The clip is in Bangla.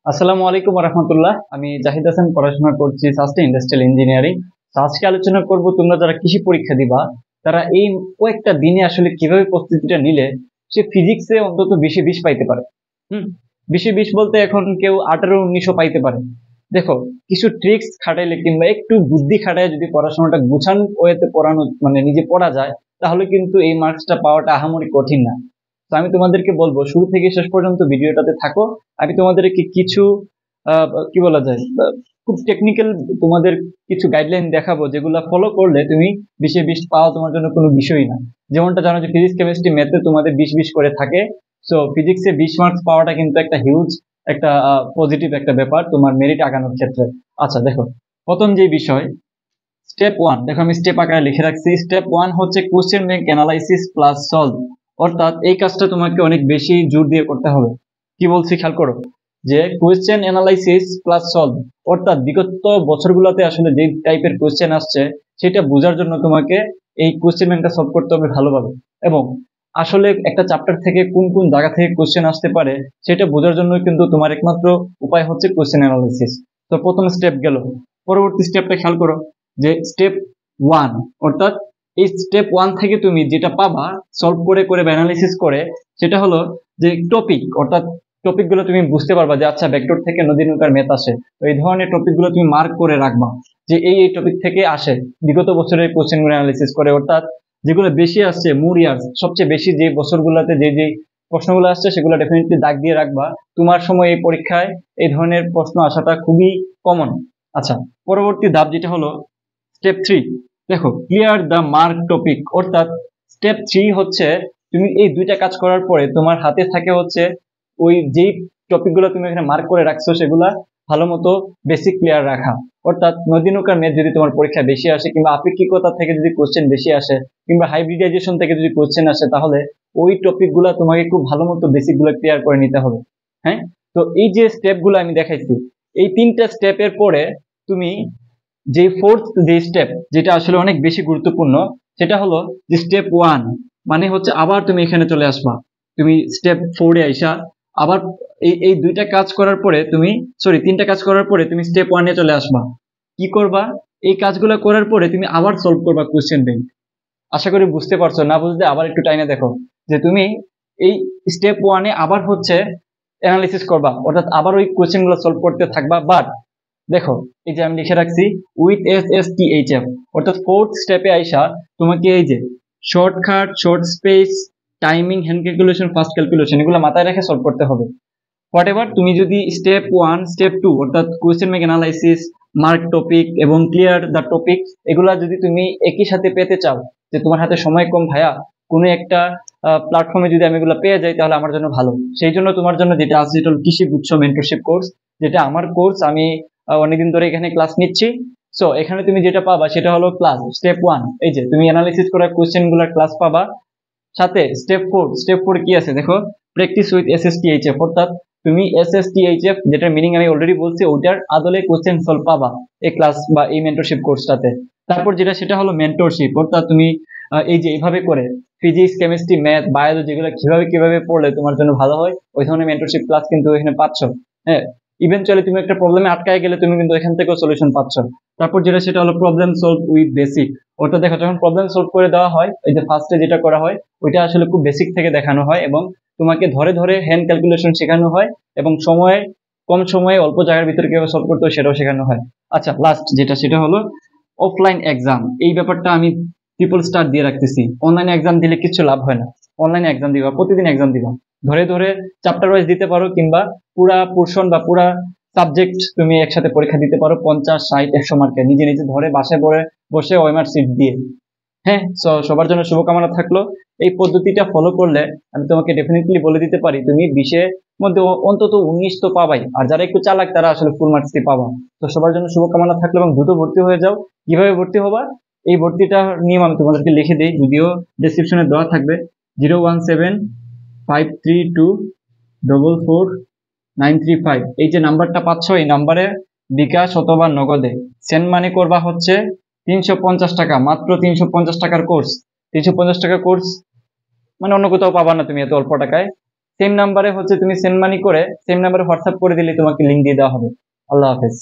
আসসালামু আলাইকুম রহমতুল্লাহ। আমি জাহিদ হাসান, পড়াশোনা করছি সাস্টেইন ইন্ডাস্ট্রিয়াল ইঞ্জিনিয়ারিং। আজকে আলোচনা করব তোমরা যারা কৃষি পরীক্ষা দিবা তারা এই কয়েকটা দিনে আসলে কিভাবে প্রস্তুতিটা নিলে সে ফিজিক্সে অন্তত 20-20 পাইতে পারে। হুম 20-20 বলতে এখন কেউ 18-19ও পাইতে পারে। দেখো, কিছু ট্রিক্স খাটাইলে কিংবা একটু বুদ্ধি খাটায় যদি পড়াশোনাটা গুছান ওয়েতে পড়ানো মানে নিজে পড়া যায়, তাহলে কিন্তু এই মার্কসটা পাওয়াটা আহামরি কঠিন না। তো আমি তোমাদেরকে বলবো শুরু থেকে শেষ পর্যন্ত ভিডিওটাতে থাকো। আমি তোমাদেরকে কিছু কি বলা যায় খুব টেকনিক্যাল তোমাদের কিছু গাইডলাইন দেখাবো, যেগুলো ফলো করলে তুমি 20-20 পাওয়া তোমার জন্য কোনো বিষয়ই না। যেমনটা জানো যে ফিজিক্স কেমিস্ট্রি ম্যাথে তোমাদের 20-20 করে থাকে। সো ফিজিক্সে 20 মার্কস পাওয়াটা কিন্তু একটা হিউজ একটা পজিটিভ একটা ব্যাপার তোমার মেরিট আগানোর ক্ষেত্রে। আচ্ছা দেখো, প্রথম যে বিষয় স্টেপ ওয়ান, দেখো আমি স্টেপ আকারে লিখে রাখছি। স্টেপ ওয়ান হচ্ছে question bank analysis plus solve. অর্থাৎ এই কাজটা তোমাকে অনেক বেশি জোর দিয়ে করতে হবে। কি বলছি খেয়াল করো, যে কোয়েশ্চেন অ্যানালাইসিস প্লাস সলভ, অর্থাৎ বিগত বছরগুলোতে আসলে যে টাইপের কোয়েশ্চেন আসছে সেটা বোঝার জন্য তোমাকে এই কোয়েশ্চেন ব্যাংকটা সলভ করতে হবে ভালোভাবে। এবং আসলে একটা চ্যাপ্টার থেকে কোন কোন জায়গা থেকে কোয়েশ্চেন আসতে পারে সেটা বোঝার জন্য কিন্তু তোমার একমাত্র উপায় হচ্ছে কোয়েশ্চেন অ্যানালাইসিস। তো প্রথম স্টেপ গেল। পরবর্তী স্টেপটা খেয়াল করো, যে স্টেপ ওয়ান, অর্থাৎ এই স্টেপ ওয়ান থেকে তুমি যেটা পাবা সলভ করে করে বা অ্যানালিসিস করে, সেটা হলো যে টপিক, অর্থাৎ টপিক গুলো তুমি বুঝতে পারবা যে আচ্ছা ভেক্টর থেকে নদী নৌকার ম্যাথ আসে। তো এই ধরনের টপিক গুলো তুমি মার্ক করে রাখবা যে এই এই টপিক থেকে আসে, বিগত বছরের কোশ্চেন গুলো অ্যানালিসিস করে। অর্থাৎ যেগুলো বেশি আসছে, মোর ইয়ার্স সবচেয়ে বেশি যে বছরগুলোতে যে যে প্রশ্নগুলো আসছে সেগুলো ডেফিনেটলি দাগ দিয়ে রাখবা। তোমার সময় এই পরীক্ষায় এই ধরনের প্রশ্ন আসাটা খুবই কমন। আচ্ছা, পরবর্তী ধাপ যেটা হলো স্টেপ থ্রি। দেখো, ক্লিয়ার দ্য মার্ক টপিক, অর্থাৎ স্টেপ থ্রি হচ্ছে তুমি এই দুইটা কাজ করার পরে তোমার হাতে থাকে হচ্ছে ওই যেই টপিকগুলো তুমি এখানে মার্ক করে রাখছো সেগুলা ভালো মতো বেসিক ক্লিয়ার রাখা। অর্থাৎ নদী নৌকার ম্যাথ যদি তোমার পরীক্ষায় বেশি আসে, কিংবা আপেক্ষিকতা থেকে যদি কোশ্চেন বেশি আসে, কিংবা হাইব্রিডাইজেশন থেকে যদি কোশ্চেন আসে, তাহলে ওই টপিকগুলো তোমাকে খুব ভালো মতো বেসিক গুলো ক্লিয়ার করে নিতে হবে। হ্যাঁ, তো এই যে স্টেপগুলো আমি দেখাইছি, এই তিনটা স্টেপের পরে তুমি যে ফোর্থ যে স্টেপ, যেটা আসলে অনেক বেশি গুরুত্বপূর্ণ, সেটা হলো যে স্টেপ ওয়ান, মানে হচ্ছে আবার তুমি এখানে চলে আসবা। তুমি স্টেপ ফোরে আইসা আবার এই এই দুইটা কাজ করার পরে তুমি, সরি তিনটা কাজ করার পরে তুমি স্টেপ ওয়ানে চলে আসবা। কি করবা, এই কাজগুলো করার পরে তুমি আবার সলভ করবা কোশ্চেন ব্যাংক। আশা করি বুঝতে পারছো, না বুঝলে আবার একটু টাইমে দেখো, যে তুমি এই স্টেপ ওয়ানে আবার হচ্ছে অ্যানালিসিস করবা, অর্থাৎ আবার ওই কোশ্চেন গুলো সলভ করতে থাকবা। বাট দেখো, এই যে আমি লিখে রাখছি উইথ SSTHF, অর্থাৎ ফোর্থ স্টেপে আইসা তোমাকে এই যে shortcut, short space, timing, hand calculation, fast calculation, এগুলো মাথায় রেখে সলভ করতে হবে। হোয়াট এভার তুমি যদি স্টেপ ওয়ান স্টেপ টু অর্থাৎ question bank analysis, mark topic এবং ক্লিয়ার দ্য টপিক, এগুলা যদি তুমি একই সাথে পেতে চাও, যে তোমার হাতে সময় কম ভাইয়া, কোনো একটা প্ল্যাটফর্মে যদি আমি এগুলো পেয়ে যাই তাহলে আমার জন্য ভালো। সেই জন্য তোমার জন্য যেটা আছে সেটা হলো কৃষি গুচ্ছ মেন্টরশিপ কোর্স, যেটা আমার কোর্স। আমি অনেকদিন ধরে এখানে ক্লাস নিচ্ছি। সো এখানে তুমি যেটা পাবা সেটা হলো ক্লাস স্টেপ ওয়ান, এই যে তুমি অ্যানালিসিস করা কোয়েশ্চেন গুলার ক্লাস পাবা। সাথে স্টেপ ফোর, স্টেপ ফোর কি আছে দেখো, প্র্যাকটিস উইথ SSTHF, অর্থাৎ তুমি SSTHF যেটার মিনিং আমি অলরেডি বলছি, ওটার আদলে কোশ্চেন সলভ পাবা এই ক্লাস বা এই মেন্টরশিপ কোর্সটাতে। তারপর যেটা সেটা হলো মেন্টরশিপ, অর্থাৎ তুমি এই যে এইভাবে করে ফিজিক্স কেমিস্ট্রি ম্যাথ বায়োলজি যেগুলো কিভাবে কিভাবে পড়লে তোমার জন্য ভালো হয়, ওই ধরনের মেন্টরশিপ ক্লাস কিন্তু এখানে পাচ্ছ। হ্যাঁ, ইভেনচুয়ালি তুমি একটা প্রবলেমে আটকায় গেলে তুমি কিন্তু এখান থেকেও সলিউশন পাচ্ছ। তারপর যেটা সেটা হলো প্রবলেম সলভ উইথ বেসিক। ওটা দেখো, যখন প্রবলেম সলভ করে দেওয়া হয়, এই যে ফার্স্টে যেটা করা হয় ওইটা আসলে খুব বেসিক থেকে দেখানো হয়, এবং তোমাকে ধরে ধরে হ্যান্ড ক্যালকুলেশন শেখানো হয়, এবং সময়ে কম সময়ে অল্প জায়গার ভিতরে কিভাবে সলভ করতে হয় সেটাও শেখানো হয়। আচ্ছা, লাস্ট যেটা সেটা হলো অফলাইন এক্সাম। এই ব্যাপারটা আমি ট্রিপল স্টার দিয়ে রাখতেছি। অনলাইনে এক্সাম দিলে কিছু লাভ হয় না। অনলাইনে এক্সাম দিবা, প্রতিদিন এক্সাম দিবা, ধরে ধরে চ্যাপ্টার ওয়াইজ দিতে পারো, কিংবা পুরা পোর্শন বা পুরা সাবজেক্ট তুমি একসাথে পরীক্ষা দিতে পারো 50, 60, 100 মার্কে নিজে নিজে ধরে বাসায় পড়ে বসে ওএমআর সিট দিয়ে। হ্যাঁ, সবার জন্য শুভকামনা থাকলো। এই পদ্ধতিটা ফলো করলে আমি তোমাকে ডেফিনেটলি বলে দিতে পারি তুমি 20-এর মধ্যে অন্তত 19 তো পাবাই, আর যারা একটু চালাক তারা আসলে ফুল মার্কস পাবা। তো সবার জন্য শুভকামনা থাকলো, এবং দ্রুত ভর্তি হয়ে যাও। কিভাবে ভর্তি হবা এই ভর্তিটার নিয়ম আমি তোমাদেরকে লিখে দিই, যদিও ডেসক্রিপশনে দেওয়া থাকবে। 01753244935, এই যে নাম্বারটা পাচ্ছ, এই নাম্বারে বিকাশ অথবা নগদে সেন্ড মানি করবা হচ্ছে 350 টাকা, মাত্র 350 টাকার কোর্স। 350 টাকার কোর্স মানে অন্য কোথাও পাবা না তুমি এত অল্প টাকায়। সেম নাম্বারে হচ্ছে তুমি সেন্ড মানি করে সেম নাম্বারে হোয়াটসঅ্যাপ করে দিলে তোমাকে লিঙ্ক দিয়ে দেওয়া হবে। আল্লাহ হাফেজ।